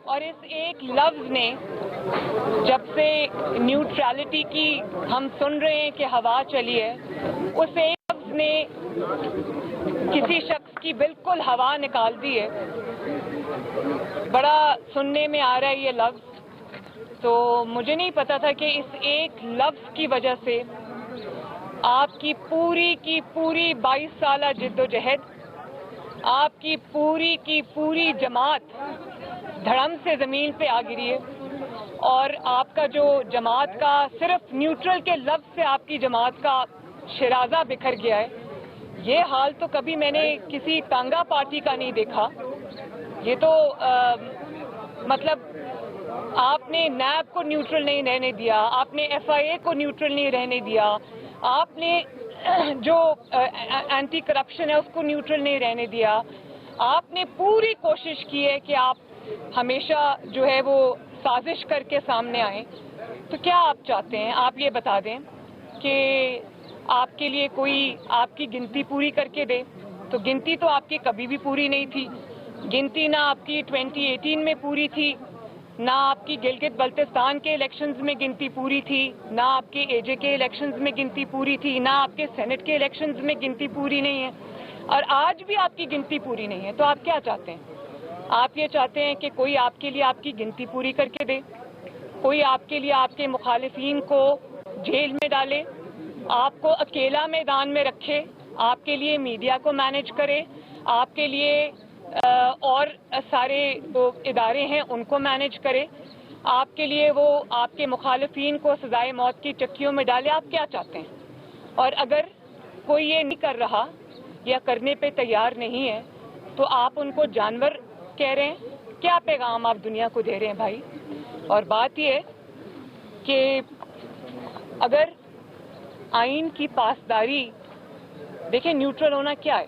اور اس ایک لفظ نے جب سے نیوٹرالٹی کی ہم سن رہے ہیں کہ ہوا چلی ہے، اس ایک لفظ نے کسی شخص کی بالکل ہوا نکال دی ہے۔ بڑا سننے میں آ رہا ہے یہ لفظ، تو مجھے نہیں پتا تھا کہ اس ایک لفظ کی وجہ سے آپ کی پوری 22 سالہ جد و جہد، آپ کی پوری جماعت دھڑم سے زمین پہ آ گری ہے، اور آپ کا جو جماعت کا صرف نیوٹرل کے لفظ سے آپ کی جماعت کا شرازہ بکھر گیا ہے۔ یہ حال تو کبھی میں نے کسی تانگا پارٹی کا نہیں دیکھا۔ یہ تو مطلب آپ نے نیب کو نیوٹرل نہیں رہنے دیا، آپ نے ایف آئی اے کو نیوٹرل نہیں رہنے دیا، آپ نے جو اینٹی کرپشن ہے اس کو نیوٹرل نہیں رہنے دیا، آپ نے پوری کوشش کی ہے کہ آپ ہمیشہ جو ہے وہ سازش کر کے سامنے آئیں۔ تو کیا آپ چاہتے ہیں؟ آپ یہ بتا دیں کہ آپ کے لیے کوئی آپ کی گنتی پوری کر کے دے؟ تو گنتی تو آپ کی کبھی بھی پوری نہیں تھی۔ گنتی نہ آپ کی 2018 میں پوری تھی، نہ آپ کی گلگت بلتستان کے الیکشنز میں گنتی پوری تھی، نہ آپ کے اے جے کے الیکشنز میں گنتی پوری تھی، نہ آپ کے سینٹ کے الیکشنز میں گنتی پوری نہیں ہے، اور آج بھی آپ کی گنتی پوری نہیں ہے۔ تو آپ کیا چاہتے ہیں؟ آپ یہ چاہتے ہیں کہ کوئی آپ کے لیے آپ کی گنتی پوری کر کے دے، کوئی آپ کے لیے آپ کے مخالفین کو جیل میں ڈالے، آپ کو اکیلا میدان میں رکھے، آپ کے لیے میڈیا کو مینیج کرے، آپ کے لیے اور سارے جو ادارے ہیں ان کو مینیج کرے، آپ کے لیے وہ آپ کے مخالفین کو سزائے موت کی چکیوں میں ڈالے؟ آپ کیا چاہتے ہیں؟ اور اگر کوئی یہ نہیں کر رہا یا کرنے پہ تیار نہیں ہے تو آپ ان کو جانور کہہ رہے ہیں؟ کیا پیغام آپ دنیا کو دے رہے ہیں بھائی؟ اور بات یہ ہے کہ اگر آئین کی پاسداری، دیکھیں نیوٹرل ہونا کیا ہے؟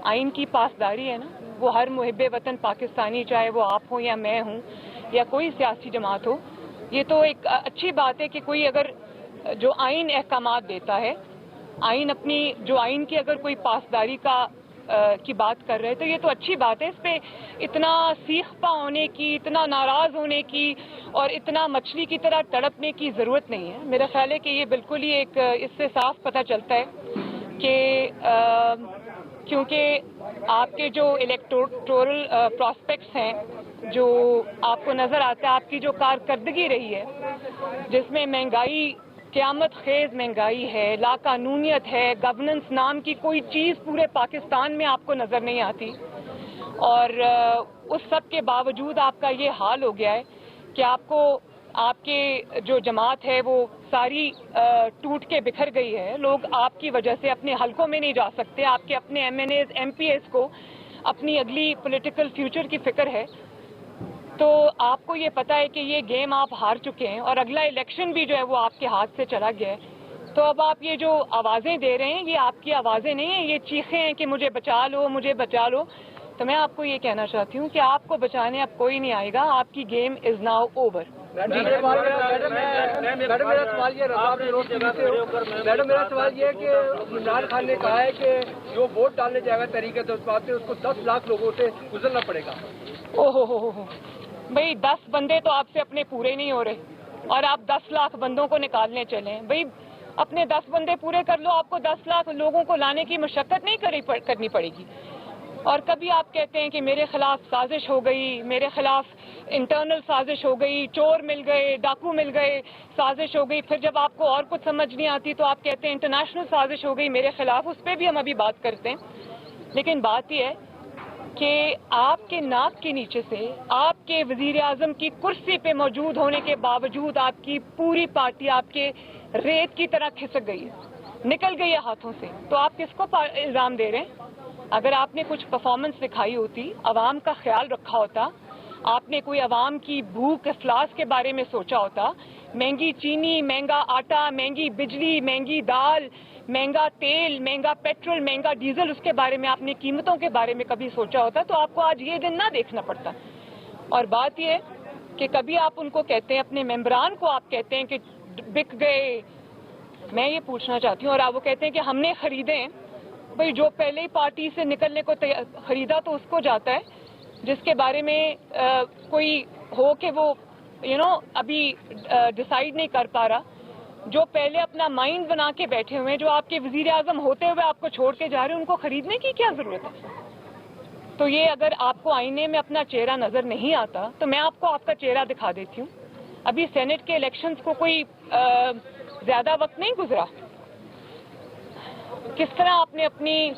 آئین کی پاسداری ہے نا، وہ ہر محب وطن پاکستانی، چاہے وہ آپ ہوں یا میں ہوں یا کوئی سیاسی جماعت ہو، یہ تو ایک اچھی بات ہے کہ کوئی اگر جو آئین احکامات دیتا ہے، آئین اپنی جو آئین کی اگر کوئی پاسداری کی بات کر رہے تو یہ تو اچھی بات ہے۔ اس پہ اتنا سیخ پا ہونے کی، اتنا ناراض ہونے کی اور اتنا مچھلی کی طرح تڑپنے کی ضرورت نہیں ہے۔ میرا خیال ہے کہ یہ بالکل ہی ایک اس سے صاف پتہ چلتا ہے کہ کیونکہ آپ کے جو الیکٹورل پراسپیکٹس ہیں، جو آپ کو نظر آتا ہے، آپ کی جو کارکردگی رہی ہے جس میں مہنگائی، قیامت خیز مہنگائی ہے، لا قانونیت ہے، گورننس نام کی کوئی چیز پورے پاکستان میں آپ کو نظر نہیں آتی، اور اس سب کے باوجود آپ کا یہ حال ہو گیا ہے کہ آپ کو آپ کے جو جماعت ہے وہ ساری ٹوٹ کے بکھر گئی ہے۔ لوگ آپ کی وجہ سے اپنے حلقوں میں نہیں جا سکتے، آپ کے اپنے M N As, M P As کو اپنی اگلی پولیٹیکل فیوچر کی فکر ہے، تو آپ کو یہ پتا ہے کہ یہ گیم آپ ہار چکے ہیں اور اگلا الیکشن بھی جو ہے وہ آپ کے ہاتھ سے چلا گیا ہے۔ تو اب آپ یہ جو آوازیں دے رہے ہیں یہ آپ کی آوازیں نہیں ہیں، یہ چیخیں ہیں کہ مجھے بچا لو، مجھے بچا لو۔ تو میں آپ کو یہ کہنا چاہتی ہوں کہ آپ کو بچانے اب کوئی نہیں آئے گا، آپ کی game is now over. Madam میرا سوال یہ ہے کہ عمران خان نے کہا ہے کہ جو ووٹ ڈالنے جائے گا طریقے سے اس کو 10 لاکھ لوگوں سے گزرنا پڑے گا۔ اوہ بھئی 10 بندے تو آپ سے اپنے پورے نہیں ہو رہے اور آپ 10 لاکھ بندوں کو نکالنے چلیں۔ بھئی اپنے 10 بندے پورے کر لو، آپ کو 10 لاکھ لوگوں کو لانے کی مشقت نہیں کرنی پڑے گی۔ اور کبھی آپ کہتے ہیں کہ میرے خلاف سازش ہو گئی، میرے خلاف انٹرنل سازش ہو گئی، چور مل گئے، ڈاکو مل گئے، سازش ہو گئی۔ پھر جب آپ کو اور کچھ سمجھ نہیں آتی تو آپ کہتے ہیں انٹرنیشنل سازش ہو گئی میرے خلاف، اس پہ بھی ہم ابھی بات کرتے ہیں۔ لیکن بات یہ ہے کہ آپ کے ناک کے نیچے سے آپ کے وزیر اعظم کی کرسی پہ موجود ہونے کے باوجود آپ کی پوری پارٹی آپ کے ریت کی طرح کھسک گئی ہے، نکل گئی ہے ہاتھوں سے۔ تو آپ کس کو الزام دے رہے ہیں؟ اگر آپ نے کچھ پرفارمنس دکھائی ہوتی، عوام کا خیال رکھا ہوتا، آپ نے کوئی عوام کی بھوک افلاس کے بارے میں سوچا ہوتا، مہنگی چینی، مہنگا آٹا، مہنگی بجلی، مہنگی دال، مہنگا تیل، مہنگا پیٹرول، مہنگا ڈیزل، اس کے بارے میں آپ نے قیمتوں کے بارے میں کبھی سوچا ہوتا تو آپ کو آج یہ دن نہ دیکھنا پڑتا۔ اور بات یہ ہے کہ کبھی آپ ان کو کہتے ہیں، اپنے ممبران کو آپ کہتے ہیں کہ بک گئے۔ میں یہ پوچھنا چاہتی ہوں، اور آپ وہ کہتے ہیں کہ ہم نے خریدے ہیں۔ بھئی جو پہلے ہی پارٹی سے نکلنے کو خریدا تو اس کو جاتا ہے، جس کے بارے میں کوئی ہو کہ وہ ابھی ڈیسائیڈ نہیں کر پا رہا, جو پہلے اپنا مائنڈ بنا کے بیٹھے ہوئے ہیں, جو آپ کے وزیر اعظم ہوتے ہوئے آپ کو چھوڑ کے جا رہے ہیں, ان کو خریدنے کی کیا ضرورت ہے؟ تو یہ اگر آپ کو آئینے میں اپنا چہرہ نظر نہیں آتا تو میں آپ کو آپ کا چہرہ دکھا دیتی ہوں. ابھی سینٹ کے الیکشنز کو کوئی زیادہ وقت نہیں گزرا, کس طرح آپ نے اپنی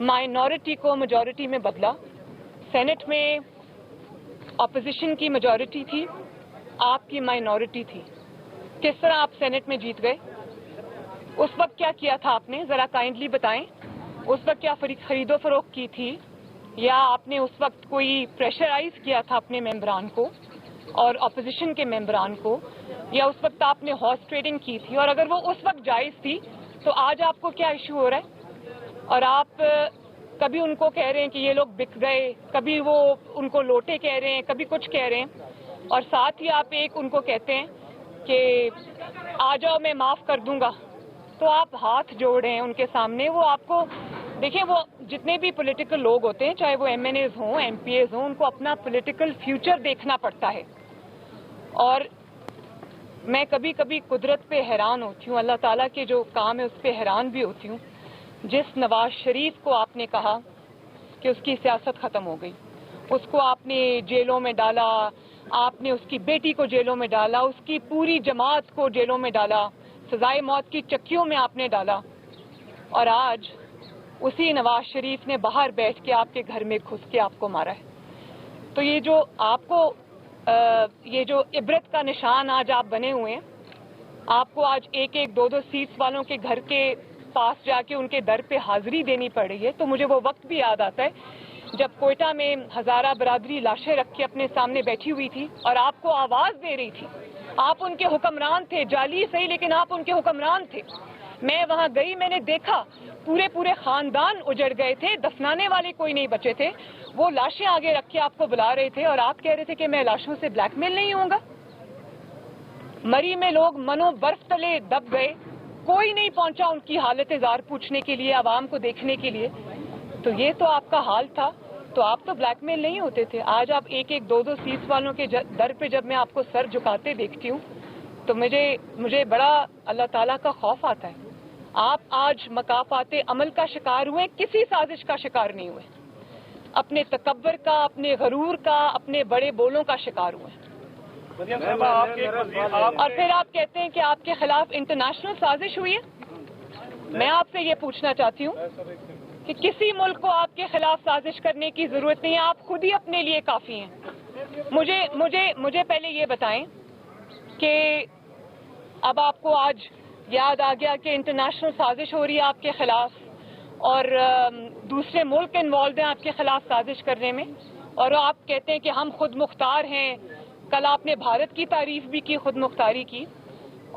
مائنورٹی کو میجورٹی میں بدلا. سینٹ میں اپوزیشن کی میجورٹی تھی, آپ کی مائنورٹی تھی, کس طرح آپ سینٹ میں جیت گئے؟ اس وقت کیا کیا تھا آپ نے, ذرا کائنڈلی بتائیں. اس وقت کیا خرید و فروخت کی تھی, یا آپ نے اس وقت کوئی پریشرائز کیا تھا اپنے ممبران کو اور اپوزیشن کے ممبران کو, یا اس وقت آپ نے ہارس ٹریڈنگ کی تھی؟ اور اگر وہ اس وقت جائز تھی تو آج آپ کو کیا ایشو ہو رہا ہے؟ اور آپ کبھی ان کو کہہ رہے ہیں کہ یہ لوگ بک گئے, کبھی وہ ان کو لوٹے کہہ رہے ہیں, کبھی کچھ کہہ رہے ہیں, اور ساتھ ہی آپ ایک ان کو کہتے ہیں کہ آ جاؤ میں معاف کر دوں گا. تو آپ ہاتھ جوڑ رہے ہیں ان کے سامنے. وہ آپ کو دیکھیں, وہ جتنے بھی پولیٹیکل لوگ ہوتے ہیں, چاہے وہ ایم این ایز ہوں, ایم پی ایز ہوں, ان کو اپنا پولیٹیکل فیوچر دیکھنا پڑتا ہے. اور میں کبھی کبھی قدرت پہ حیران ہوتی ہوں, اللہ تعالیٰ کے جو کام ہے اس پہ حیران بھی ہوتی ہوں. جس نواز شریف کو آپ نے کہا کہ اس کی سیاست ختم ہو گئی, اس کو آپ نے جیلوں میں ڈالا, آپ نے اس کی بیٹی کو جیلوں میں ڈالا, اس کی پوری جماعت کو جیلوں میں ڈالا, سزائے موت کی چکیوں میں آپ نے ڈالا, اور آج اسی نواز شریف نے باہر بیٹھ کے آپ کے گھر میں گھس کے آپ کو مارا ہے. تو یہ جو آپ کو یہ جو عبرت کا نشان آج آپ بنے ہوئے ہیں, آپ کو آج ایک ایک دو دو سیٹس والوں کے گھر کے پاس جا کے ان کے در پہ حاضری دینی پڑ رہی ہے. تو مجھے وہ وقت بھی یاد آتا ہے جب کوئٹہ میں ہزارہ برادری لاشیں رکھ کے اپنے سامنے بیٹھی ہوئی تھی اور آپ کو آواز دے رہی تھی. آپ ان کے حکمران تھے, جعلی صحیح لیکن آپ ان کے حکمران تھے. میں وہاں گئی, میں نے دیکھا پورے خاندان اجڑ گئے تھے, دفنانے والے کوئی نہیں بچے تھے. وہ لاشیں آگے رکھ کے آپ کو بلا رہے تھے اور آپ کہہ رہے تھے کہ میں لاشوں سے بلیک میل نہیں ہوں گا. مری میں لوگ منو برف تلے دب گئے, کوئی نہیں پہنچا ان کی حالت زار پوچھنے کے لیے, عوام کو دیکھنے کے لیے. تو یہ تو آپ کا حال تھا, تو آپ تو بلیک میل نہیں ہوتے تھے. آج آپ ایک ایک دو دو سیٹس والوں کے در پہ جب میں آپ کو سر جھکاتے دیکھتی ہوں تو مجھے بڑا اللہ تعالیٰ کا خوف آتا ہے. آپ آج مکافات عمل کا شکار ہوئے, کسی سازش کا شکار نہیں ہوئے. اپنے تکبر کا, اپنے غرور کا, اپنے بڑے بولوں کا شکار ہوئے. اور پھر آپ کہتے ہیں کہ آپ کے خلاف انٹرنیشنل سازش ہوئی ہے. میں آپ سے یہ پوچھنا چاہتی ہوں کہ کسی ملک کو آپ کے خلاف سازش کرنے کی ضرورت نہیں ہے, آپ خود ہی اپنے لیے کافی ہیں. مجھے پہلے یہ بتائیں کہ اب آپ کو آج یاد آ گیا کہ انٹرنیشنل سازش ہو رہی ہے آپ کے خلاف, اور دوسرے ملک انوالوڈ ہیں آپ کے خلاف سازش کرنے میں, اور آپ کہتے ہیں کہ ہم خود مختار ہیں. کل آپ نے بھارت کی تعریف بھی کی, خود مختاری کی,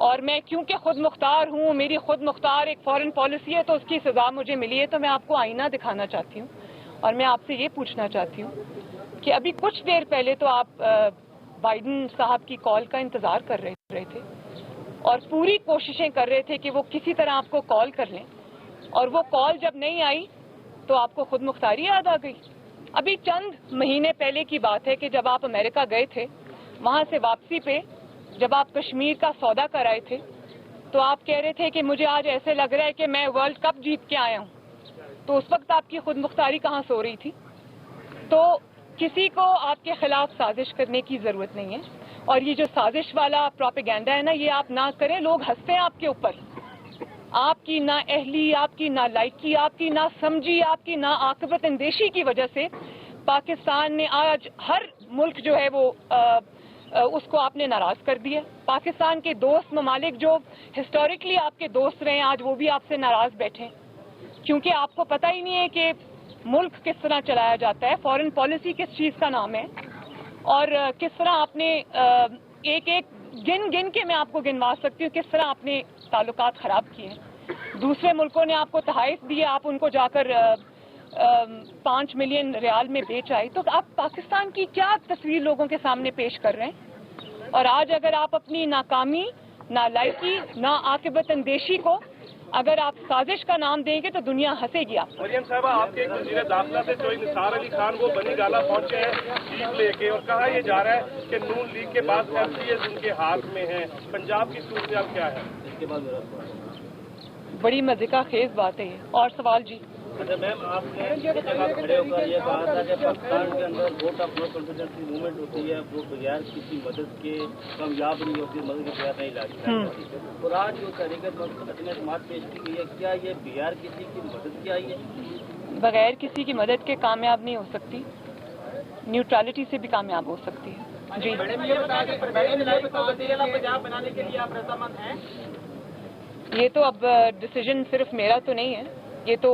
اور میں کیونکہ خود مختار ہوں, میری خود مختار ایک فارن پالیسی ہے تو اس کی سزا مجھے ملی ہے. تو میں آپ کو آئینہ دکھانا چاہتی ہوں اور میں آپ سے یہ پوچھنا چاہتی ہوں کہ ابھی کچھ دیر پہلے تو آپ بائیڈن صاحب کی کال کا انتظار کر رہے تھے اور پوری کوششیں کر رہے تھے کہ وہ کسی طرح آپ کو کال کر لیں, اور وہ کال جب نہیں آئی تو آپ کو خود مختاری یاد آ گئی. ابھی چند مہینے پہلے کی بات ہے کہ جب آپ امریکہ گئے تھے, وہاں سے واپسی پہ جب آپ کشمیر کا سودا کر آئے تھے تو آپ کہہ رہے تھے کہ مجھے آج ایسے لگ رہا ہے کہ میں ورلڈ کپ جیت کے آیا ہوں. تو اس وقت آپ کی خود مختاری کہاں سو رہی تھی؟ تو کسی کو آپ کے خلاف سازش کرنے کی ضرورت نہیں ہے. اور یہ جو سازش والا پروپیگینڈا ہے نا, یہ آپ نہ کریں. لوگ ہنستے ہیں آپ کے اوپر, آپ کی نا اہلی, آپ کی نا لائکی, آپ کی نا سمجھی, آپ کی نا عاقبت اندیشی کی وجہ سے پاکستان نے آج ہر ملک جو ہے وہ اس کو آپ نے ناراض کر دیا. پاکستان کے دوست ممالک جو ہسٹوریکلی آپ کے دوست رہے ہیں, آج وہ بھی آپ سے ناراض بیٹھے ہیں, کیونکہ آپ کو پتہ ہی نہیں ہے کہ ملک کس طرح چلایا جاتا ہے, فارن پالیسی کس چیز کا نام ہے, اور کس طرح آپ نے ایک ایک گن کے میں آپ کو گنوا سکتی ہوں کس طرح آپ نے تعلقات خراب کیے ہیں. دوسرے ملکوں نے آپ کو تحائف دیے, آپ ان کو جا کر 5 ملین ریال میں بیچ آئی. تو آپ پاکستان کی کیا تصویر لوگوں کے سامنے پیش کر رہے ہیں؟ اور آج اگر آپ اپنی ناکامی, نالائکی, نا عاقبت اندیشی کو अगर आप साजिश का नाम देंगे तो दुनिया हंसेगी आप। मरियम साहबा, आपके एक वज़ीर दाखिला से जो निसार अली खान वो बनी गाला पहुंचे हैं जीप लेके, और कहा यह जा रहा है कि नून लीग के बाद MCAs उनके हाथ में हैं। पंजाब की सूरत क्या है? इसके बाद बड़ी मज़े खेज बात है ये। और सवाल जी? अच्छा मैम, आपने जगह खड़े होकर ये कहा था कि पाकिस्तान के अंदर वोट ऑफ नो कॉन्फिडेंस की मूवमेंट होती है, वो बगैर किसी मदद के कामयाब नहीं होती, मदद के बगैर नहीं लाती। और आज जो तहरीक समात पेश की गई है, क्या ये बगैर किसी की मदद की आई है? बगैर किसी की मदद के कामयाब नहीं हो सकती, न्यूट्रलिटी से भी कामयाब हो सकती है। जी पंजाब बनाने के लिए आप रजामंद हैं? ये तो अब डिसीजन सिर्फ मेरा तो नहीं है, ये तो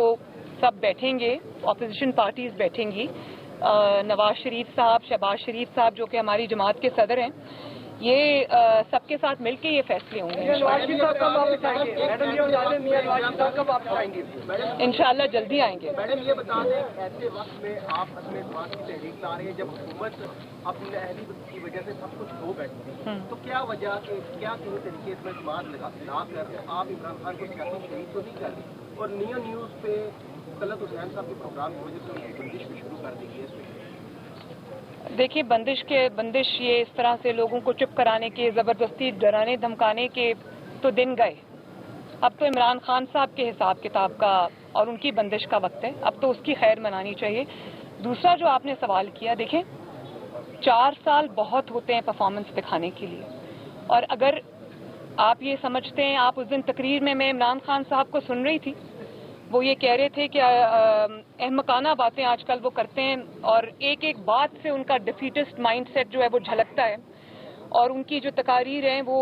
सब बैठेंगे, ऑपोजिशन पार्टीज बैठेंगी, नवाज शरीफ साहब, शहबाज शरीफ साहब जो कि हमारी जमात के सदर हैं, ये सबके साथ मिलके ये फैसले होंगे। इंशाल्लाह जल्दी आएंगे। मैडम ये बता दें, ऐसे वक्त में आप अपने समाज की तहरीक ला रहे हैं जब हुकूमत अपनी अहली की वजह से सब कुछ खो बैठी है, तो क्या वजह के क्या किसी तरीके इसमें समाज ला कर आप इमरान खान को सियासी शरीक तो नहीं कर रहे? और नियो न्यूज़ पे तलत हुसैन साहब के प्रोग्राम की वजह से बंदिश भी शुरू कर दी गई है। देखिए, बंदिश ये इस तरह से लोगों को चुप कराने के, ज़बरदस्ती डराने धमकाने के तो दिन गए। अब तो इमरान खान साहब के हिसाब किताब का और उनकी बंदिश का वक्त है, अब तो उसकी खैर मनानी चाहिए। दूसरा जो आपने सवाल किया, देखें 4 साल बहुत होते हैं परफॉर्मेंस दिखाने के लिए, और अगर आप ये समझते हैं, आप उस दिन तकरीर में मैं इमरान खान साहब को सुन रही थी, वो ये कह रहे थे कि अहमकाना बातें आजकल वो करते हैं, और एक एक बात से उनका डिफीटिस्ट माइंडसेट जो है वो झलकता है, और उनकी जो तकारीर हैं वो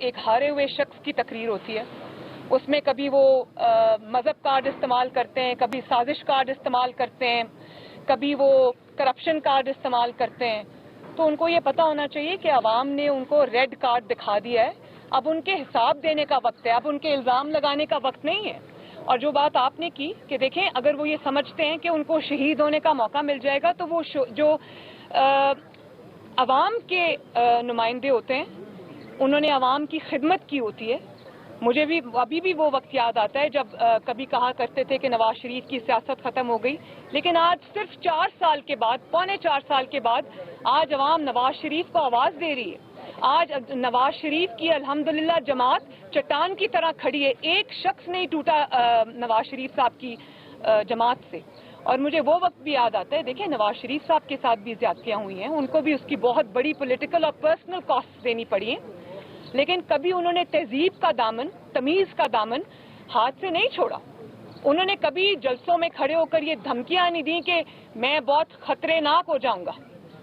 एक हारे हुए शख्स की तकरीर होती है। उसमें कभी वो मज़हब कार्ड इस्तेमाल करते हैं, कभी साजिश कार्ड इस्तेमाल करते हैं, कभी वो करप्शन कार्ड इस्तेमाल करते हैं। तो उनको ये पता होना चाहिए कि अवाम ने उनको रेड कार्ड दिखा दिया है, अब उनके हिसाब देने का वक्त है, अब उनके इल्ज़ाम लगाने का वक्त नहीं है। और जो बात आपने की कि देखें, अगर वो ये समझते हैं कि उनको शहीद होने का मौका मिल जाएगा, तो वो जो अवाम के नुमाइंदे होते हैं, उन्होंने अवाम की खिदमत की होती है। मुझे भी अभी भी वो वक्त याद आता है जब कभी कहा करते थे कि नवाज शरीफ की सियासत ख़त्म हो गई, लेकिन आज सिर्फ 4 साल के बाद, पौने 4 साल के बाद, आज अवाम नवाज शरीफ को आवाज़ दे रही है। आज नवाज शरीफ की अल्हम्दुलिल्लाह जमात चट्टान की तरह खड़ी है, एक शख्स नहीं टूटा नवाज शरीफ साहब की जमात से। और मुझे वो वक्त भी याद आता है, देखिए नवाज शरीफ साहब के साथ भी ज्यादतियां हुई हैं, उनको भी उसकी बहुत बड़ी पॉलिटिकल और पर्सनल कॉस्ट देनी पड़ी है, लेकिन कभी उन्होंने तहजीब का दामन, तमीज़ का दामन हाथ से नहीं छोड़ा। उन्होंने कभी जलसों में खड़े होकर ये धमकियां नहीं दी कि मैं बहुत खतरनाक हो जाऊंगा।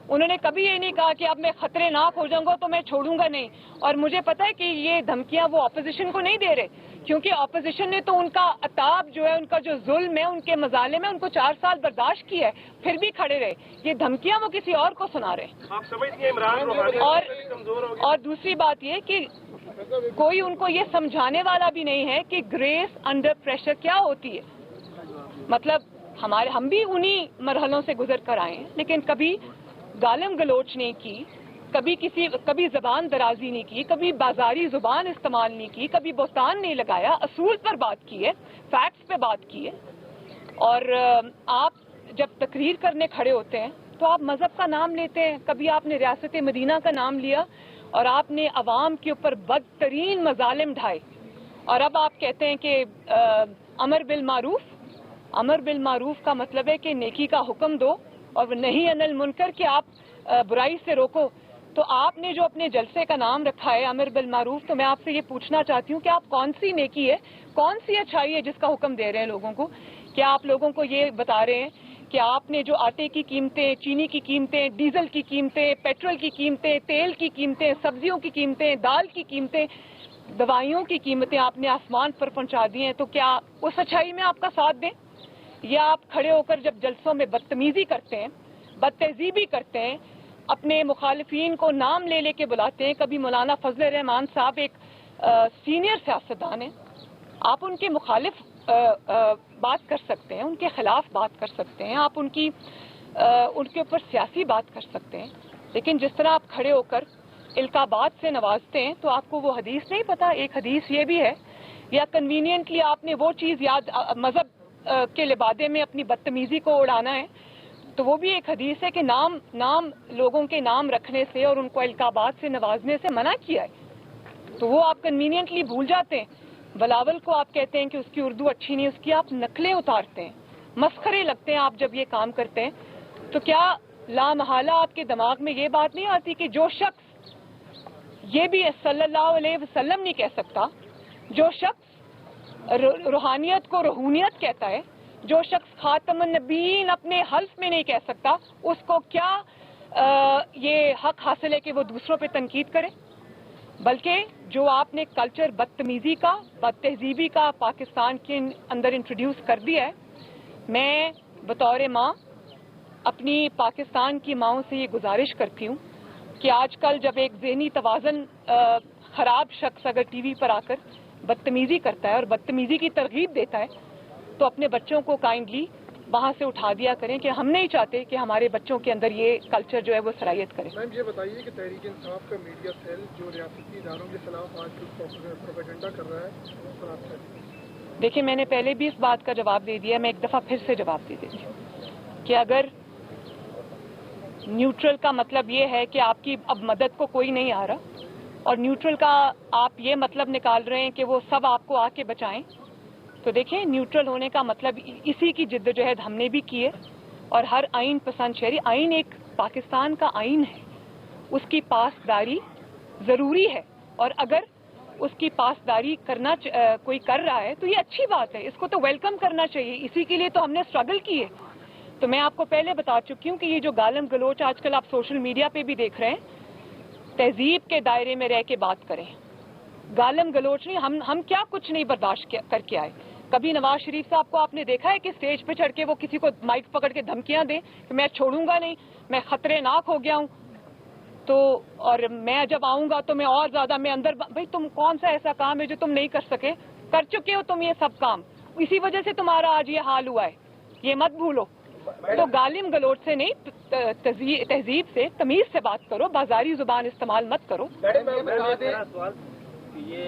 उन्होंने कभी ये नहीं कहा कि अब मैं खतरनाक हो जाऊंगा तो मैं छोड़ूंगा नहीं। और मुझे पता है कि ये धमकियां वो ऑपोजिशन को नहीं दे रहे, क्योंकि ऑपोजिशन ने तो उनका अताब जो है, उनका जो जुल्म है, उनके मजाले में उनको 4 साल बर्दाश्त किया है, फिर भी खड़े रहे। ये धमकियां वो किसी और को सुना रहे। आप समझती हैं इमरान रूहानी कमजोर हो गए? और दूसरी बात ये कि कोई उनको ये समझाने वाला भी नहीं है कि ग्रेस अंडर प्रेशर क्या होती है। मतलब हम भी उन्हीं मरहलों से गुजर कर आए हैं, लेकिन कभी गालम गलोच नहीं की, कभी जबान दराजी नहीं की, कभी बाजारी जुबान इस्तेमाल नहीं की, कभी बोस्तान नहीं लगाया, असूल पर बात की है, फैक्ट्स पे बात की है। और आप जब तकरीर करने खड़े होते हैं तो आप मजहब का नाम लेते हैं। कभी आपने रियासत मदीना का नाम लिया और आपने अवाम के ऊपर बदतरीन मजालिम ढाए, और अब आप कहते हैं कि अमर बिल मारूफ का मतलब है कि नेकी का हुक्म दो और नहीं अनिल मुनकर कि आप बुराई से रोको। तो आपने जो अपने जलसे का नाम रखा है अमर बिल मारूफ, तो मैं आपसे ये पूछना चाहती हूँ कि आप कौन सी नेकी है, कौन सी अच्छाई है जिसका हुक्म दे रहे हैं लोगों को? क्या आप लोगों को ये बता रहे हैं कि आपने जो आटे की कीमतें, चीनी की कीमतें, डीजल की कीमतें, पेट्रोल की कीमतें, तेल की कीमतें, सब्जियों की कीमतें, दाल की कीमतें, दवाइयों की कीमतें आपने आसमान पर पहुंचा दी हैं, तो क्या उस अच्छाई में आपका साथ दें? या आप खड़े होकर जब जलसों में बदतमीजी करते हैं, बदतहजीबी करते हैं, अपने मुखालिफिन को नाम ले लेके बुलाते हैं? कभी मौलाना फजल रहमान साहब एक सीनियर सियासतदान हैं, आप उनके मुखालिफ बात कर सकते हैं, उनके खिलाफ बात कर सकते हैं, आप उनके ऊपर सियासी बात कर सकते हैं, लेकिन जिस तरह आप खड़े होकर इल्काबात से नवाजते हैं, तो आपको वो हदीस नहीं पता? एक हदीस ये भी है या कन्वीनियंटली आपने वो चीज़ याद मज़हब के लिबादे में अपनी बदतमीज़ी को उड़ाना है, तो वो भी एक हदीस है कि नाम लोगों के नाम रखने से और उनको अलकाबात से नवाजने से मना किया है, तो वो आप कन्वीनियंटली भूल जाते हैं। बिलावल को आप कहते हैं कि उसकी उर्दू अच्छी नहीं, उसकी आप नकलें उतारते हैं, मस्खरे लगते हैं आप जब ये काम करते हैं। तो क्या लामहला आपके दिमाग में ये बात नहीं आती कि जो शख्स ये भी सल्लल्लाहु अलैहि वसल्लम नहीं कह सकता, जो शख्स रूहानियत को रूहानियत कहता है, जो शख्स खातमुन नबीयीन अपने हल्फ में नहीं कह सकता, उसको क्या ये हक हासिल है कि वो दूसरों पे तनकीद करे? बल्कि जो आपने कल्चर बदतमीजी का, बदतहजीबी का पाकिस्तान के अंदर इंट्रोड्यूस कर दिया है, मैं बतौर माँ अपनी पाकिस्तान की माँओं से ये गुजारिश करती हूँ कि आजकल जब एक ज़हनी तवाज़न ख़राब शख्स अगर टीवी पर आकर बदतमीजी करता है और बदतमीजी की तरगीब देता है, तो अपने बच्चों को काइंडली वहाँ से उठा दिया करें कि हम नहीं चाहते कि हमारे बच्चों के अंदर ये कल्चर जो है वो सरायत करे। मैम ये बताइए कि तहरीक इंसाफ का मीडिया सेल जो रियासती इदारों के खिलाफ आज प्रोपेगेंडा कर रहा है, उस पर आप देखिए, मैंने पहले भी इस बात का जवाब दे दिया, मैं एक दफ़ा फिर से जवाब दे देती हूँ कि अगर न्यूट्रल का मतलब ये है कि आपकी अब मदद को कोई नहीं आ रहा और न्यूट्रल का आप ये मतलब निकाल रहे हैं कि वो सब आपको आके बचाएं, तो देखिए न्यूट्रल होने का मतलब इसी की जिद्दोजहद हमने भी की है। और हर आइन पसंद शहरी, आइन एक पाकिस्तान का आइन है, उसकी पासदारी ज़रूरी है, और अगर उसकी पासदारी करना कोई कर रहा है तो ये अच्छी बात है, इसको तो वेलकम करना चाहिए, इसी के लिए तो हमने स्ट्रगल की है। तो मैं आपको पहले बता चुकी हूँ कि ये जो गालम गलोच आजकल आप सोशल मीडिया पे भी देख रहे हैं, तहजीब के दायरे में रह के बात करें, गालम गलोच नहीं। हम क्या कुछ नहीं बर्दाश्त करके आए। कभी नवाज शरीफ साहब को आपने देखा है कि स्टेज पे चढ़ के वो किसी को माइक पकड़ के धमकियां दे कि मैं छोड़ूंगा नहीं, मैं खतरेनाक हो गया हूं, तो और मैं जब आऊंगा तो मैं और ज्यादा, मैं अंदर। भाई तुम कौन सा ऐसा काम है जो तुम नहीं कर सके? कर चुके हो तुम ये सब काम, इसी वजह से तुम्हारा आज ये हाल हुआ है, ये मत भूलो। तो गालिम गलोच से नहीं, तहजीब से, तमीज से बात करो, बाजारी जुबान इस्तेमाल मत करो। ये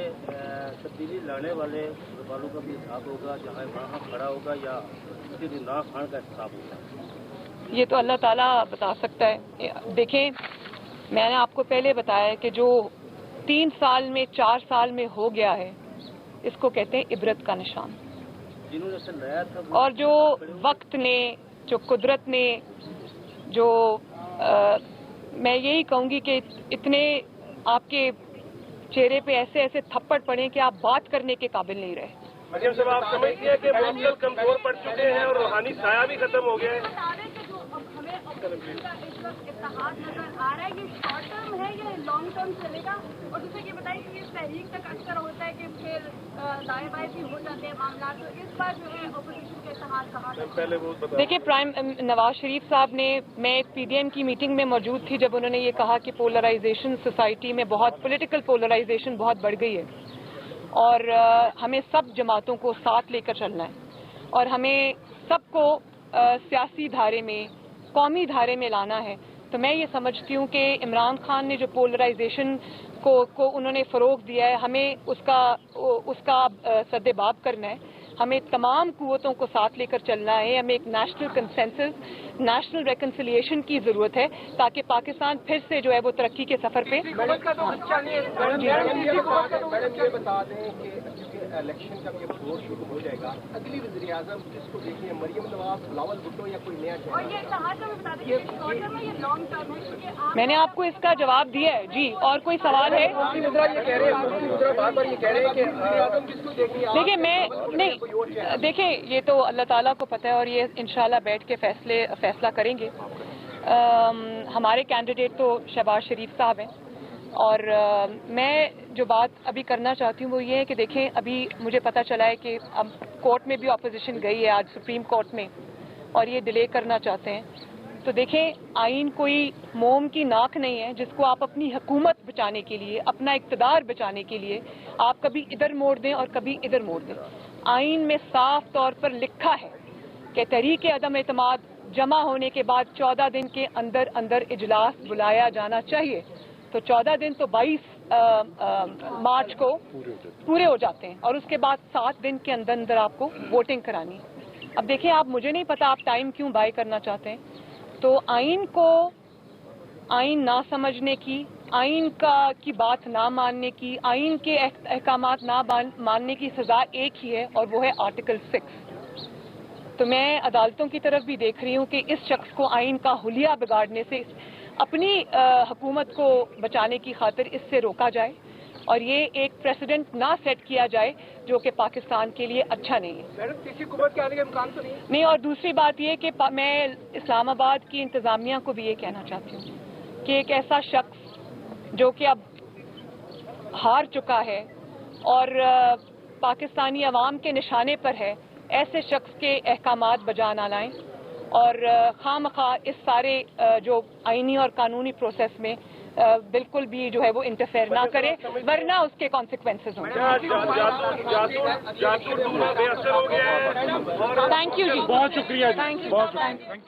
तब्दीली लाने वाले वालों का भी हिसाब होगा, जहाँ वहाँ खड़ा होगा, या किसी ना खान का हिसाब होगा? ये तो अल्लाह ताला बता सकता है। देखें, मैंने आपको पहले बताया कि जो 3 साल में 4 साल में हो गया है, इसको कहते हैं इबरत का निशान। जिन्होंने इसे लाया था, और जो वक्त ने, जो कुदरत ने, जो मैं यही कहूँगी कि इतने आपके चेहरे पे ऐसे ऐसे थप्पड़ पड़े कि आप बात करने के काबिल नहीं रहे। मरियम साहब, आप समझती हैं कि मुअत्तल कमजोर पड़ चुके हैं और रूहानी साया भी खत्म हो गया है? इत्तेहाद नजर आ रहा है, ये शॉर्ट टर्म है या लॉन्ग टर्म चलेगा? और दूसरा ये बताइए कि इस तहरीक तक अक्सर होता है कि फिर दाएं बाएं भी हो जाते हैं मामला, तो इस बार जो है अपोजिशन के इत्तेहाद कहा। देखिए, प्राइम नवाज शरीफ साहब ने, मैं एक पीडीएम की मीटिंग में मौजूद थी जब उन्होंने ये कहा कि पोलराइजेशन सोसाइटी में बहुत, पॉलिटिकल पोलराइजेशन बहुत बढ़ गई है और हमें सब जमातों को साथ लेकर चलना है और हमें सबको सियासी धारे में, कौमी धारे में लाना है। तो मैं ये समझती हूँ कि इमरान खान ने जो पोलराइजेशन को उन्होंने फ़रोग़ दिया है, हमें उसका सद्देबाब करना है, हमें तमाम कुव्वतों को साथ लेकर चलना है, हमें एक नेशनल कंसेंसस, नेशनल रेकन्सिलिएशन की ज़रूरत है ताकि पाकिस्तान फिर से जो है वो तरक्की के सफ़र पे। मैडम ये बता दें कि इलेक्शन जब ये वोट शुरू हो जाएगा, अगली वज़ीर आज़म किसको देखें, मरियम नवाज, बिलावल भुट्टो या कोई नया? और ये इत्तेहाद में बता दें, ये शॉर्ट टर्म है, ये लॉन्ग टर्म है, क्योंकि आप मैंने आपको इसका जवाब दिया है जी। और कोई सवाल है? बार बार ये कह रहे हैं कि वज़ीर आज़म किसको देखें? देखिए, मैं नहीं, देखिए ये तो अल्लाह ताला को पता है और ये इंशाल्लाह बैठ के फैसला करेंगे। हमारे कैंडिडेट तो शहबाज शरीफ साहब हैं और मैं जो बात अभी करना चाहती हूँ वो ये है कि देखें, अभी मुझे पता चला है कि अब कोर्ट में भी अपोजिशन गई है आज सुप्रीम कोर्ट में और ये डिले करना चाहते हैं। तो देखें, आइन कोई मोम की नाक नहीं है जिसको आप अपनी हुकूमत बचाने के लिए, अपना इक़्तिदार बचाने के लिए आप कभी इधर मोड़ दें और कभी इधर मोड़ दें। आइन में साफ तौर पर लिखा है कि तहरीक अदम एतमाद जमा होने के बाद 14 दिन के अंदर अंदर इजलास बुलाया जाना चाहिए। तो 14 दिन तो 22 मार्च को पूरे हो जाते हैं और उसके बाद 7 दिन के अंदर अंदर आपको वोटिंग करानी है। अब देखिए, आप मुझे नहीं पता आप टाइम क्यों बाय करना चाहते हैं, तो आइन को आइन ना समझने की, आइन की बात ना मानने की, आइन के अहकामात ना मानने की सजा एक ही है और वो है आर्टिकल 6। तो मैं अदालतों की तरफ भी देख रही हूँ कि इस शख्स को आइन का हुलिया बिगाड़ने से, अपनी हुकूमत को बचाने की खातिर इससे रोका जाए और ये एक प्रेसिडेंट ना सेट किया जाए जो कि पाकिस्तान के लिए अच्छा नहीं है। मैडम, किसी हुकूमत के आने का इम्कान तो नहीं? और दूसरी बात ये कि मैं इस्लामाबाद की इंतज़ामिया को भी ये कहना चाहती हूँ कि एक ऐसा शख्स जो कि अब हार चुका है और पाकिस्तानी अवाम के निशाने पर है, ऐसे शख्स के अहकामात बजा ना लाएं और खामखा इस सारे जो आईनी और कानूनी प्रोसेस में बिल्कुल भी जो है वो इंटरफेयर ना करे, वरना उसके कॉन्सिक्वेंसेस होंगे। जादू बेअसर हो गया है। थैंक यू जी, बहुत शुक्रिया जी, थैंक यू। बहुत शुक्रिया।